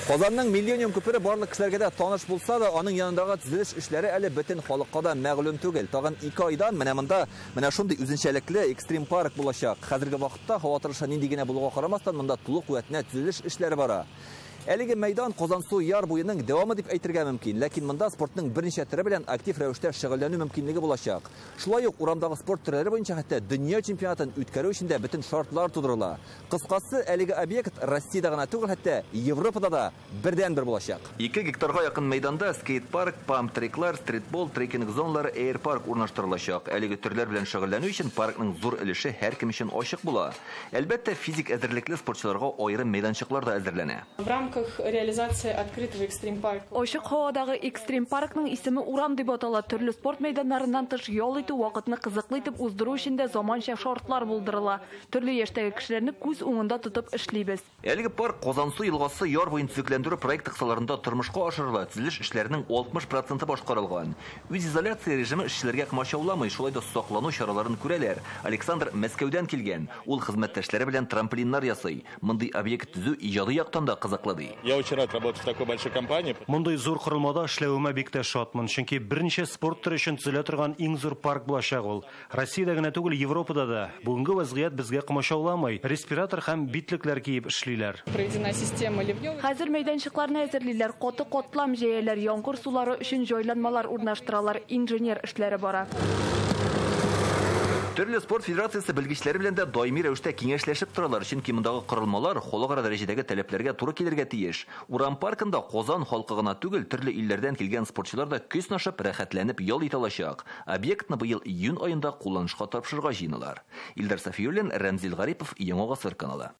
Qozonning Millennium көпірі барлық кішілерге де таныш болса да, аның янындағы түзеліш эшләре әле бөтен халыкка да мәгълүм түгел. Тагын 2 айдан менә шундый үзенчәлекле экстрим парк булачак. Хәзерге вакытта һава торышы нинди генә булуга карамастан, монда тулы куәтенә төзелеш эшләре бара. Әлеге мәйдан Казансу яр буеның дәвамы дип әйтергә мөмкин, ләкин монда спортның берничә төре белән актив рәвештә шөгыльләнү мөмкинлеге булачак. Шулай ук урамдагы спорт төрләре буенча хәтта дөнья чемпионатын үткәрү өчен дә бөтен шартлар тудырыла. Кыскасы, әлеге объект Россиядә гына түгел, хәтта Европада да бердән-бер булачак. 2 гектарга якын мәйданда скейт-парк, памп-треклар, стритбол, трекинг зоналары, эйр-парк урнаштырылачак. Әлеге төрләр белән шөгыльләнү өчен паркның зур өлеше һәркем өчен ачык була. Әлбәттә, физик әзерлекле спортчыларга аерым мәйданчыклар да әзерләнә. В рамках реализации открытого экстрим-парка. Ачык һавадагы экстрим паркның исеме урам дип атала. Төрле спорт мәйданнарыннан тыш ял итү вакытны кызыклы итеп уздыру өчен дә заманча шартлар булдырыла. Төрле яшьтәге кешеләрне күз уңында тотып эшлибез. Әлеге парк Казансу елгасы яр буен төзекләндерү проект кысаларында тормышка ашырыла. Төзелеш эшләренең 60% башкарылган. Үз изоляция режимы эшчеләргә комачауламый, шулай да саклану чараларын күрәләр. Александр Мәскәүдән килгән. Ул хезмәттәшләре белән трамплиннар ясый. Мондый объект төзү иҗади яктан да кызыклы ди. Я очень рад работать в такой большой компании. Мондай зур корылмада эшләвемә бик тә шатмын, чөнки берничә спорт төре өчен төзелә торган иң зур парк булачак ул. Россиядә генә түгел, Европада да. Бүгенге вазгыять безгә комачауламый. Респиратор һәм битлекләр киеп эшлиләр. Проведена система ливневой. Хәзер мәйданчыкларны әзерлиләр, каты катлам җәяләр, яңгыр сулары өчен җайланмалар урнаштыралар, инженер эшләре бара. Төрле спорт федерациясе белгечләре белән дә даими рәвештә киңәшләшеп торалар, чөнки мондагы корылмалар халыкара дәрәҗәдәге таләпләргә туры килергә тиеш. Урам паркында Казан халкы гына түгел, төрле илләрдән килгән спортчылар да көз нашып, рәхәтләнеп ял итә алачак. Объектны быел июнь аенда кулланышка тапшырырга җыеналар. Илдар Сафиуллин, Рамзил Гарипов, Яңа Гасыр каналы.